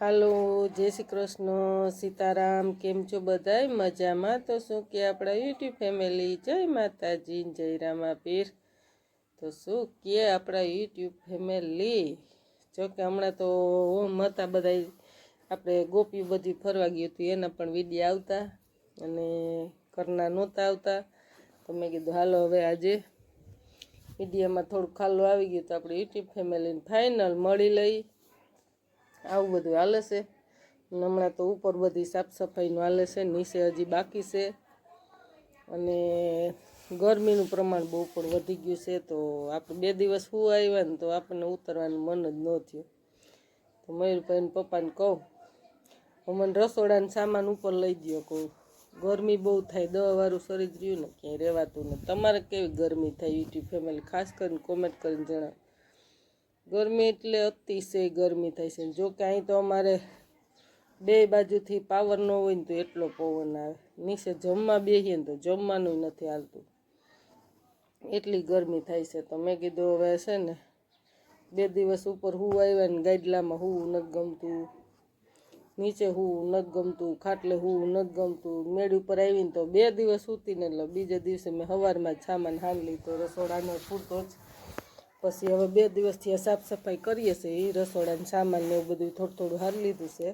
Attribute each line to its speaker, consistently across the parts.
Speaker 1: હાલો, જય શ્રી કૃષ્ણ, સીતારામ. કેમ છો બધાય? મજામાં? તો શું કે આપણા યુટ્યુબ ફેમિલી, જય માતાજી, જય રામાપીર. તો શું કે આપણા યુટ્યુબ ફેમિલી, જો કે હમણાં તો હતા બધા આપણે ગોપી બધી ફરવા ગયું હતું, એના પણ વિડીયો આવતા અને ઘરના નહોતા આવતા. તો મેં કીધું હાલો હવે આજે વિડીયોમાં થોડું ખાલું આવી ગયું તો આપણે યુટ્યુબ ફેમિલીને ફાઇનલ મળી લઈ. આવું બધું હાલે છે. હમણાં તો ઉપર બધી સાફ સફાઈનું હાલે છે, નીચે હજી બાકી છે અને ગરમીનું પ્રમાણ બહુ પણ વધી ગયું છે. તો આપણે 2 દિવસ શું આવ્યા ને તો આપણને ઉતરવાનું મન જ ન થયું. તો મયુરભાઈને પપ્પાને કહું મને રસોડાનો સામાન ઉપર લઈ દો. કહું ગરમી બહુ થાય, દવાવાળું શરીર રહ્યું ને ક્યાંય રહેવાતું ને. તમારે કેવી ગરમી થાય યુટ્યુબ ફેમિલી ખાસ કરીને કોમેન્ટ કરીને જણાવો. ગરમી એટલે અતિશય ગરમી થાય છે. જો કે અહીં તો અમારે 2 બાજુથી પાવર ન હોય ને તો એટલો પવન આવે. નીચે જમવા બેસીએ ને તો જમવાનું નથી હાલતું, એટલી ગરમી થાય છે. તો મેં કીધું હવે છે ને 2 દિવસ ઉપર હું આવ્યા ને ગાડલામાં હું નથી ગમતું, નીચે હું નથી ગમતું, ખાટલે હું નથી ગમતું. મેળ ઉપર આવીને તો 2 દિવસ સૂતીને એટલે બીજા દિવસે મેં સવારમાં જ સામાન હાંડી લીધો રસોડાનો પૂરતો જ. પછી હવે 2 દિવસથી સાફ સફાઈ કરીએ છીએ, એ રસોડાનું સામાન ને એવું બધું થોડું થોડું હારી લીધું છે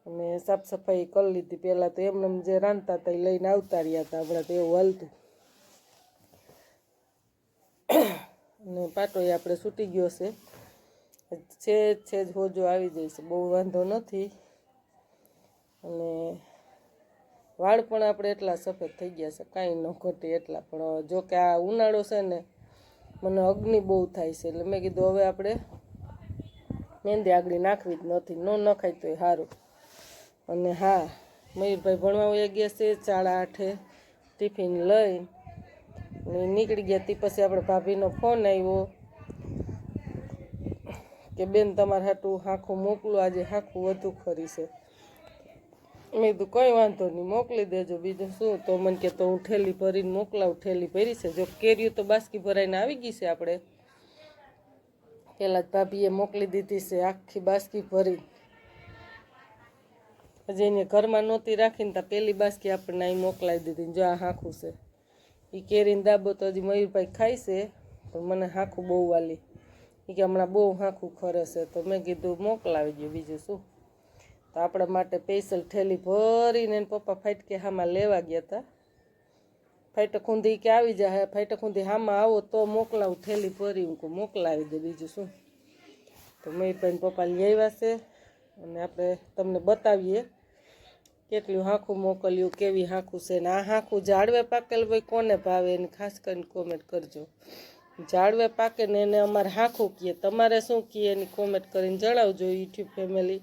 Speaker 1: અને સાફ સફાઈ કરી લીધી. પહેલાં તો એમને જે રાંધતા હતા એ લઈને આવતા રહ્યા હતા, હમણાં તો એવું હાલતું. અને પાટોય આપણે છૂટી ગયો છે જ હોજો આવી જાય છે, બહુ વાંધો નથી. અને વાળ પણ આપણે એટલા સફેદ થઈ ગયા છે, કાંઈ ન ઘટે એટલા. પણ જો કે આ ઉનાળો છે ને મને અગ્નિ બહુ થાય છે, એટલે મેં કીધું હવે આપણે મહેંદી આગળ નાખવી જ નથી, ન નખાય તોય સારું. અને હા, મયુરભાઈ ભણવા વયા ગયા છે 8:30 ટિફિન લઈને નીકળી ગયા. તે પછી આપણે ભાભીનો ફોન આવ્યો કે બેન તમારે હાટું હાંખું મોકલું, આજે હાંખું વધુ ખરી છે. મેં કીધું કંઈ વાંધો નહીં, મોકલી દેજો, બીજું શું. તો મને કે તો હું ઠેલી ભરીને મોકલાવું. ઠેલી ભરી છે. જો કેરીઓ તો બાસ્કી ભરાઈને આવી ગઈ છે, આપણે પહેલાં જ ભાભીએ મોકલી દીધી છે આખી બાસ્કી ભરી. હજી એને ઘરમાં નહોતી રાખીને ત્યાં પહેલી બાસ્કી આપણને અહીં મોકલાવી દીધી. જો આ હાંખું છે, એ કેરીને દાબો તો હજી મયુરભાઈ ખાય છે, પણ મને હાંખું બહુ વાલી. એ કે હમણાં બહુ હાંખું ખરે છે. તો મેં કીધું મોકલાવી ગયું, બીજું શું. તો આપણા માટે સ્પેશિયલ ઠેલી ભરીને એને પપ્પા ફાટકે હામાં લેવા ગયા હતા. ફાટક ઊંધી કે આવી જાય, ફાટક ઊંધી હામાં આવો તો મોકલાવું, ઠેલી ભરી હું મોકલાવી દે, બીજું શું. તો મયુરભાઈને પપ્પા લઈ આવ્યા છે અને આપણે તમને બતાવીએ કેટલું હાંખું મોકલ્યું, કેવી હાંખું છે. ને આ હાંખું ઝાડવે પાકેલ હોય કોને ભાવે એને ખાસ કરીને કોમેન્ટ કરજો. ઝાડવે પાકે ને એને અમારે હાંખું કહીએ, તમારે શું કહીએ એની કોમેન્ટ કરીને જણાવજો યુટ્યુબ ફેમિલી.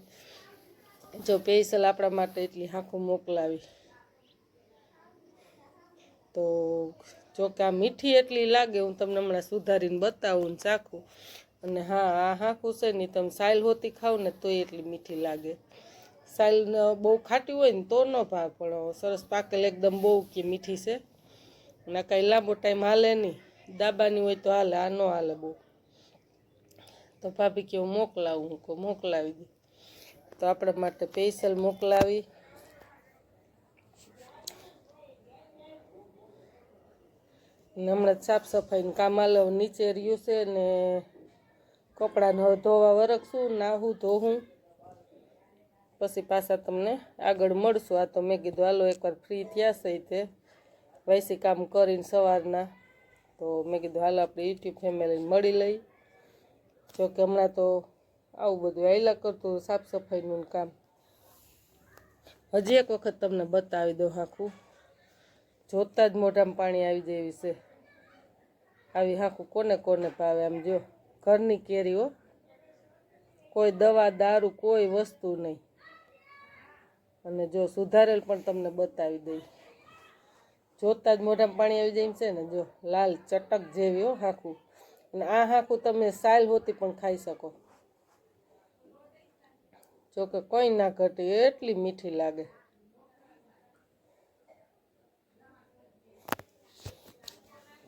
Speaker 1: જો સ્પેશિયલ આપણા માટે એટલી હાંખું મોકલાવી. તો જો કે આ મીઠી એટલી લાગે, હું તમને હમણાં સુધારીને બતાવું ને ચાખું. અને હા, આ હાંખું છે ને તમે સાઈલ હોતી ખાવ ને તોય એટલી મીઠી લાગે. સાઈલ બહુ ખાટી હોય ને તો ન ભાવે, પણ સરસ પાકેલ એકદમ બહુ કે મીઠી છે. અને કાંઈ લાંબો ટાઈમ હાલે નહીં, દાબાની હોય તો હાલે, આ ન હાલે બહુ. તો ભાભી કે હું મોકલાવું, હું કહું મોકલાવી દઉં. તો આપણા માટે સ્પેશિયલ મોકલાવી. ને હમણાં સાફ સફાઈનું કામ હાલે, નીચે રહ્યું છે ને કપડાને હવે ધોવા વરખશું, નાહું ધોવું, પછી પાછા તમને આગળ મળશું. આ તો મેં કીધું હાલો એકવાર ફ્રી થયા છે તે વૈસી કામ કરીને સવારના, તો મેં કીધું હાલો આપણે યુટ્યુબ ફેમિલીને મળી લઈ. જોકે હમણાં તો આવું બધું હાલ્યા કરતું સાફ સફાઈનું કામ. હજી એક વખત તમને બતાવી દઉં હાંખું, જોતાં જ મોઢામાં પાણી આવી જાય એવી છે. આવી હાંખું કોને કોને ભાવે. આમ જો ઘરની કેરી હો, કોઈ દવા દારૂ કોઈ વસ્તુ નહીં. અને જો સુધારેલ પણ તમને બતાવી દઈ, જોતાં જ મોઢામાં પાણી આવી જાય એમ છે ને. જો લાલ ચટક જેવી હો હાંખું. અને આ હાંખું તમે સાઈલ હોતી પણ ખાઈ શકો. જોકે કંઈ ના ઘટે એટલી મીઠી લાગે.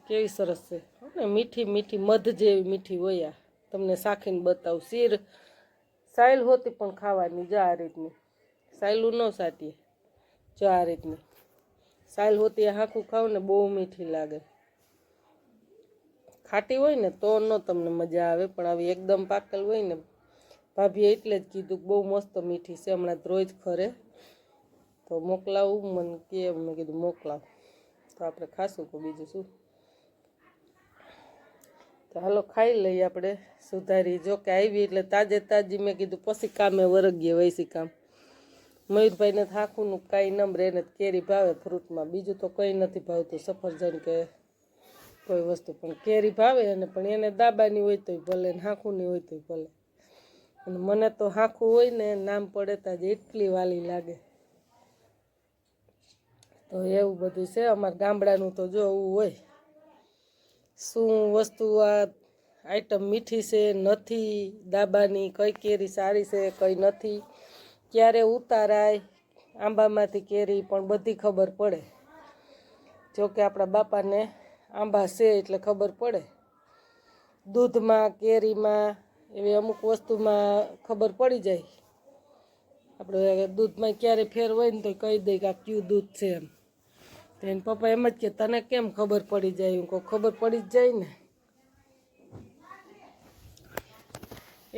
Speaker 1: કેવી સરસ છે ને, મીઠી મીઠી મધ જેવી મીઠી હોય. આ તમને શાખીને બતાવું. સાયલ હોતી પણ ખાવાની, જો આ રીતની સાયલું ન સાટીએ, જો આ રીતની સાયલ હોતી હાખું ખાવ ને બહુ મીઠી લાગે. ખાટી હોય ને તો ન તમને મજા આવે, પણ આવી એકદમ પાકેલ હોય ને, ભાભીએ એટલે જ કીધું બહુ મસ્ત મીઠી છે, હમણાં રોજ ખરે તો મોકલાવું, મને કે મેં કીધું મોકલાવ, તો આપણે ખાશું કે બીજું શું. તો હાલો ખાઈ લઈએ આપણે સુધારી. જો કે આવી એટલે તાજે તાજી મેં કીધું પછી કામે વરગીએ વૈસી કામ. મયુરભાઈને થાકુંનું કાંઈ નંબર, એને કેરી ભાવે ફ્રૂટમાં, બીજું તો કંઈ નથી ભાવતું, સફરજન કે કોઈ વસ્તુ, પણ કેરી ભાવે. અને પણ એને દાબાની હોય તોય ભલે ને હાંખુની હોય તોય ભલે. અને મને તો હાંખું હોય ને નામ પડે તાજ એટલી વાલી લાગે. તો એવું બધું છે અમારા ગામડાનું, તો જો એવું હોય શું વસ્તુ આ આઈટમ મીઠી છે નથી, દાબાની કઈ કેરી સારી છે કઈ નથી, ક્યારે ઉતારાય આંબામાંથી કેરી પણ બધી ખબર પડે. જોકે આપણા બાપાને આંબા છે એટલે ખબર પડે. દૂધમાં, કેરીમાં, એવી અમુક વસ્તુમાં ખબર પડી જાય. આપણે દૂધમાં ક્યારે ફેર હોય ને તો કહી દઈએ કે આ કયું દૂધ છે એમ. તો એને પપ્પા એમ જ કે તને કેમ ખબર પડી જાય? હું કહું ખબર પડી જ જાય ને,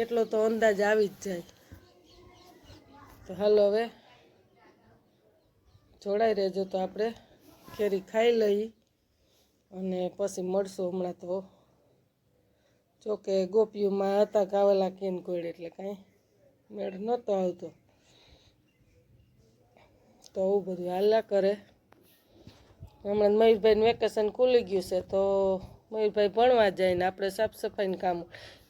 Speaker 1: એટલો તો અંદાજ આવી જ જાય. તો હાલો હવે જોડાઈ રહેજો, તો આપણે કેરી ખાઈ લઈ અને પછી મળશું. હમણાં તો જોકે ગોપીઓમાં હતા કાવેલા કેન કોડ એટલે કાંઈ મેળ નહોતો આવતો, તો આવું બધું હાલ્યા કરે. હમણાં મયુરભાઈનું વેકેશન ખુલી ગયું છે તો મયુરભાઈ ભણવા જાય ને આપણે સાફ સફાઈનું કામ.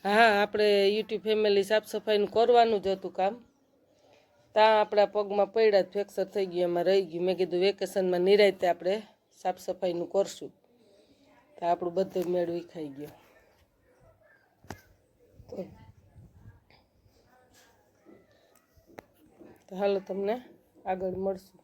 Speaker 1: હા, આપણે યુટ્યુબ ફેમિલી સાફ સફાઈનું કરવાનું જ હતું કામ, ત્યાં આપણા પગમાં પડ્યા જ ફ્રેક્ચર થઈ ગયું, એમાં રહી ગયું. મેં કીધું વેકેશનમાં નિરાંતે આપણે સાફ સફાઈનું કરશું, તો આપણું બધું મેળ વિખાઈ ગયો. તો હાલો તમને આગળ મળશું.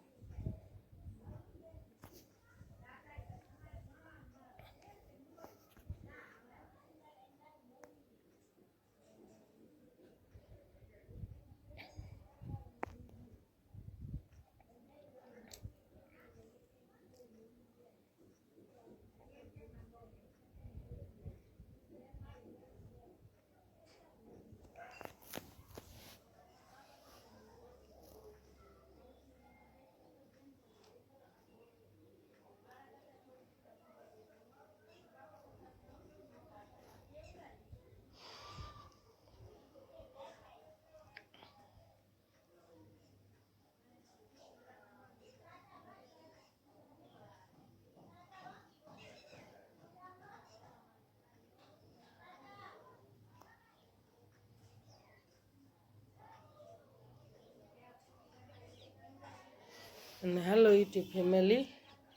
Speaker 1: અને હાલો યુટ્યુબ ફેમિલી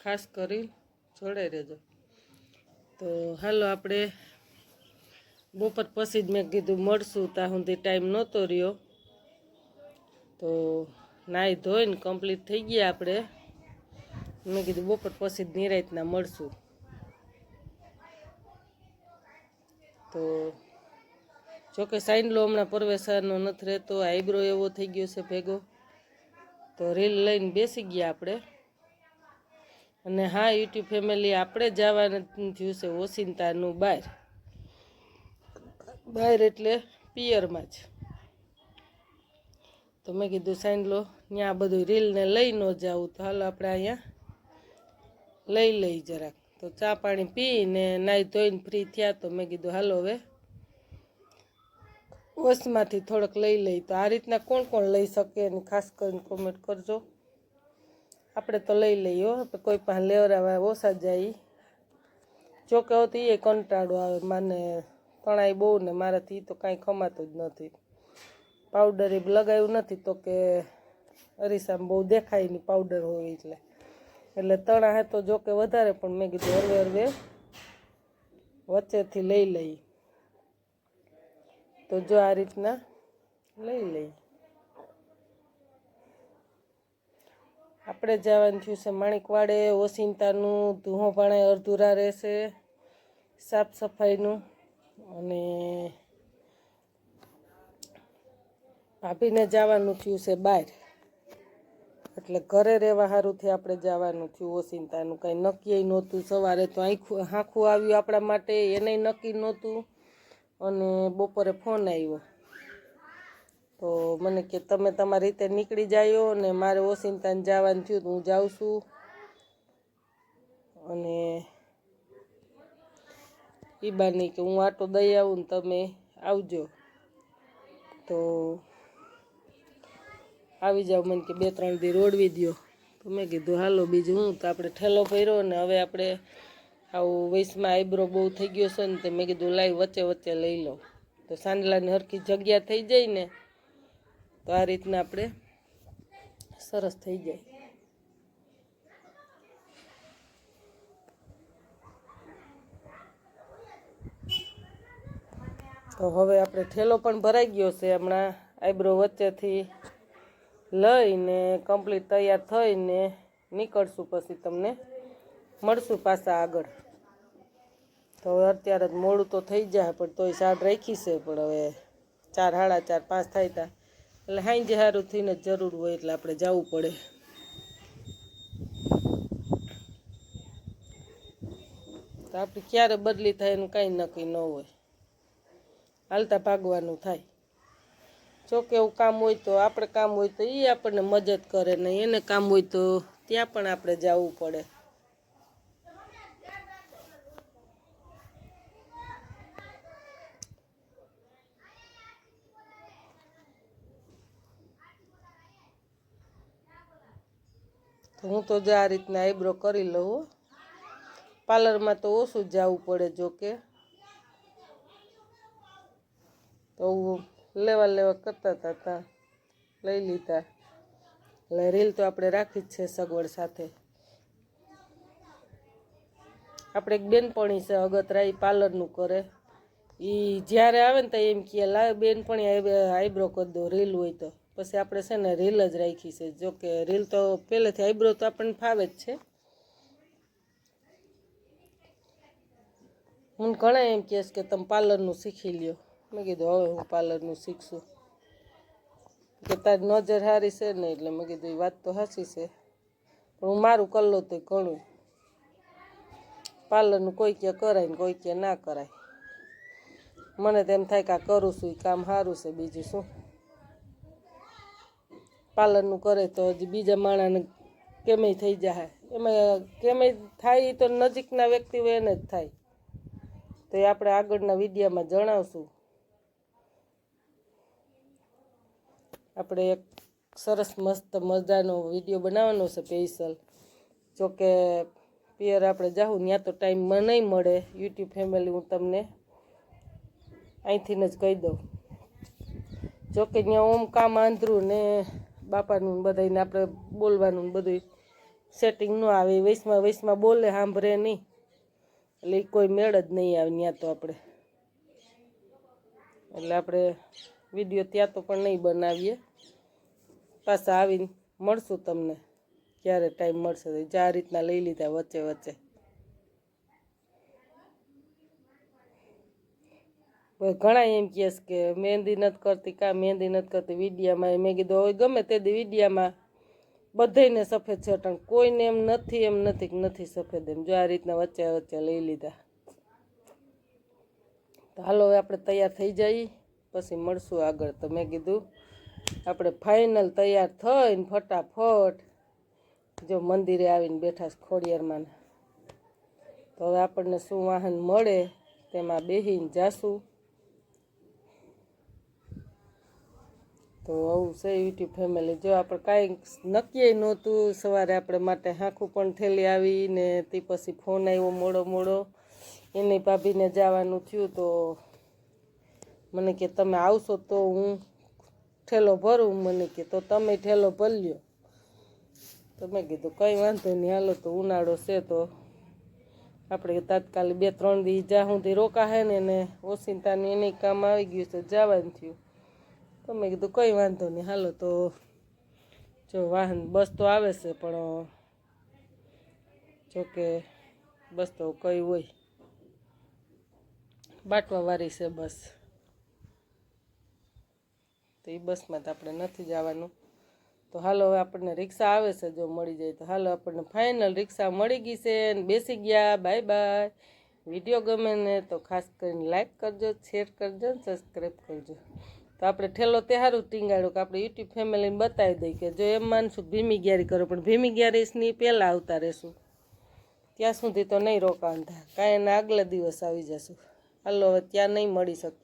Speaker 1: ખાસ કરી જોડાઈ રહેજો. તો હાલો આપણે બપોર પછી જ મેં કીધું મળશું, ત્યાં સુધી ટાઈમ નહોતો રહ્યો. તો નાહી ધોઈને કમ્પ્લીટ થઈ ગયા આપણે. મેં કીધું બપોર પછી જ નિરાંતના મળશું. તો જોકે સાઈનલો હમણાં પરવેશરનો નથી રહેતો, આઈબ્રો એવો થઈ ગયો છે ભેગો, તો રીલ લઈને બેસી ગયા આપણે. અને હા યુટ્યુબ ફેમિલી, આપણે જવાનું થયું છે ઓસિંતાનું બહાર. બહાર એટલે પિયરમાં જ. તો મેં કીધું સાઈનલો ત્યાં બધું રીલને લઈ ન જાવું, તો હાલો આપણે અહીંયા લઈ જરાક. તો ચા પાણી પીને નાહી ધોઈને ફ્રી થયા, તો મેં કીધું હાલો હવે ઓસમાંથી થોડોક લઈ. તો આ રીતના કોણ કોણ લઈ શકે એની ખાસ કરીને કોમેન્ટ કરજો. આપણે તો લઈ લઈએ હો, કોઈ પાસે લેવરાવા ઓછા જાય. જોકે હોતી એ કંટાળો આવે માને, તણાઈ બહુ ને મારાથી તો કાંઈ ખમાતું જ નથી. પાવડર એ લગાવ્યું નથી તો કે અરીસામાં બહુ દેખાય નહીં પાવડર હોય એટલે તણા હે તો જોકે વધારે, પણ મેં કીધું હરવે વચ્ચેથી લઈ. તો જો આ રીતના લઈ. આપણે જવાનું થયું છે માણિકવાડે. ઓસિંતાનું ધુહો પાણા અડધુરા રહેશે સાફ સફાઈનું, અને ભાભીને જવાનું થયું છે બહાર, એટલે ઘરે રહેવા સારુંથી આપણે જવાનું થયું. ઓસિંતાનું કાંઈ નક્કી નહોતું. સવારે તો હાંખું આવ્યું આપણા માટે, એને નક્કી નહોતું. અને બપોરે ફોન આવ્યો તો મને કે તમે તમારી રીતે નીકળી જાયો ને મારે ઓસિંતાને જવાનું થયું તો હું જાઉં છું. અને એ બાની કે હું આટો દઈ આવું ને તમે આવજો. તો આવી જાવ, મને કે 2-3 દી રોડવી દો. તો મેં કીધું હાલો, બીજું હું. તો આપણે ઠેલો ભર્યો ને હવે આપણે આવું વૈશમાં આઈબ્રો બહુ થઈ ગયો છે ને, તો મેં કીધું લાઈ વચ્ચે વચ્ચે લઈ લો તો સાંડલાની હરખી જગ્યા થઈ જાય ને, તો આ રીતના આપણે સરસ થઈ જાય. તો હવે આપણે ઠેલો પણ ભરાઈ ગયો છે. હમણાં આઈબ્રો વચ્ચેથી લઈને કમ્પ્લીટ તૈયાર થઈને નીકળશું. પછી તમને મળશું પાછા આગળ. તો હવે અત્યારે જ મોડું તો થઈ જાય, પણ તોય સાડ રાખી છે. પણ હવે 4, 4:30, 5 થાય તા એટલે સાંજે સારું થઈને જરૂર હોય એટલે આપણે જવું પડે. તો આપણે ક્યારે બદલી થાય એનું કાંઈ નક્કી ન હોય, હાલતા ભાગવાનું થાય. જોકે એવું કામ હોય તો આપણે કામ હોય તો એ આપણને મદદ કરે, ને એને કામ હોય તો ત્યાં પણ આપણે જવું પડે. તો હું તો જ આ રીતના આઈબ્રો કરી લઉં. પાર્લરમાં તો ઓછું જવું પડે. જોકે તો લેવા કરતા હતા ત્યાં લઈ લીધા. એટલે રીલ તો આપણે રાખી જ છે સગવડ સાથે. આપણે એક બેનપણી છે અગતરા, એ પાર્લરનું કરે. એ જ્યારે આવે ને તો એમ કહે લાવે બેનપણી આઈબ્રો કરી દો રીલ હોય તો. પછી આપણે છે ને રીલ જ રાખી છે. જોકે રીલ તો પહેલેથી આઈબ્રો તો આપણને ફાવે જ છે. હું ઘણા એમ કહેશ કે તમે પાર્લરનું શીખી લ્યો. મેં કીધું હવે હું પાર્લરનું શીખશું. કે તારી નજર સારી છે ને, એટલે મેં કીધું એ વાત તો સાચી છે, પણ હું મારું કરી લઉં તો ઘણું. પાર્લરનું કોઈ કે કરાય ને કોઈ કે ના કરાય. મને તો એમ થાય કે આ કરું છું એ કામ સારું છે, બીજું શું. પાર્લરનું કરે તો હજી બીજા માણસને કેમેય થઈ જાય. એમાં કેમેય થાય એ તો નજીકના વ્યક્તિ હોય એને જ થાય. તો એ આપણે આગળના વિડીયોમાં જણાવશું. આપણે એક સરસ મસ્ત મજાનો વિડીયો બનાવવાનો છે સ્પેશિયલ. જોકે પિયર આપણે જાઉં ત્યાં તો ટાઈમ નહીં મળે. યુટ્યુબ ફેમિલી હું તમને અહીંથી જ કહી દઉં. જોકે ત્યાં ઓમ કામ આંધરું ને બાપાનું બધાને આપણે બોલવાનું બધું સેટિંગ ન આવે. વૈશમાં બોલે સાંભળે નહીં, એટલે કોઈ મેળ જ નહીં આવે ત્યાં તો આપણે. એટલે આપણે વિડીયો ત્યાં તો પણ નહીં બનાવીએ. પાછા આવીને મળશું તમને ક્યારે ટાઈમ મળશે. આ રીતના લઈ લીધા વચ્ચે વચ્ચે. ઘણા એમ કહે કે મહેંદી નથી કરતી, મહેંદી નથી કરતી વિડીયામાં. મેં કીધું હવે ગમે તે દી વિડીયામાં બધાને સફેદ છે, પણ કોઈને એમ નથી કે નથી સફેદ. એમ જો આ રીતના વચ્ચે વચ્ચે લઈ લીધા. તો હાલો હવે આપણે તૈયાર થઈ જઈએ, પછી મળશું આગળ. તો મેં કીધું આપણે ફાઇનલ તૈયાર થઈને ફટાફટ જો મંદિરે આવીને બેઠા ખોડિયારમાં. તો હવે આપણને શું વાહન મળે તેમાં બેસીને જાશું. તો આવું છે યુટ્યુબ ફેમિલી. જો આપણે કાંઈ નક્કી નહોતું. સવારે આપણે માટે હાંખું પણ થેલી આવી ને તે પછી ફોન આવ્યો મોડો. એને ભાભીને જવાનું થયું. તો મને કે તમે આવશો તો હું ઠેલો ભરું. મને કે તો તમે ઠેલો ભર્યો. તો મેં કીધું કંઈ વાંધો નહીં, હાલો. તો ઉનાળો છે તો આપણે તાત્કાલિક 2-3 દી જ્યાં સુધી રોકાશે ને ઓસિંતાની એને કામ આવી ગયું છે, જવાનું થયું. તો મેં કીધું કંઈ વાંધો નહીં, હાલો. તો જો વાહન બસ તો આવે છે, પણ જોકે બસ તો કઈ હોય બાટવાવાળી છે બસ. તો એ બસમાં તો આપણે નથી જવાનું. તો હાલો હવે આપણને રિક્ષા આવે છે, જો મળી જાય તો હાલો આપણને ફાઇનલ રિક્ષા મળી ગઈ છે અને બેસી ગયા. Bye bye. વિડીયો ગમે ને તો ખાસ કરીને લાઈક કરજો, શેર કરજો ને સબસ્ક્રાઈબ કરજો. તો આપણે ઠેલો તે સારું ટીંગાડ્યું કે આપણે યુટ્યુબ ફેમિલીને બતાવી દઈએ કે જો એમ માનશું ભીમી ગેરી કરો, પણ ભીમી ગેરીસની પહેલાં આવતા રહેશું. ત્યાં સુધી તો નહીં રોકાણ થાય, કાંઈ એના આગલા દિવસ આવી જશું. હાલો હવે ત્યાં નહીં મળી શકે.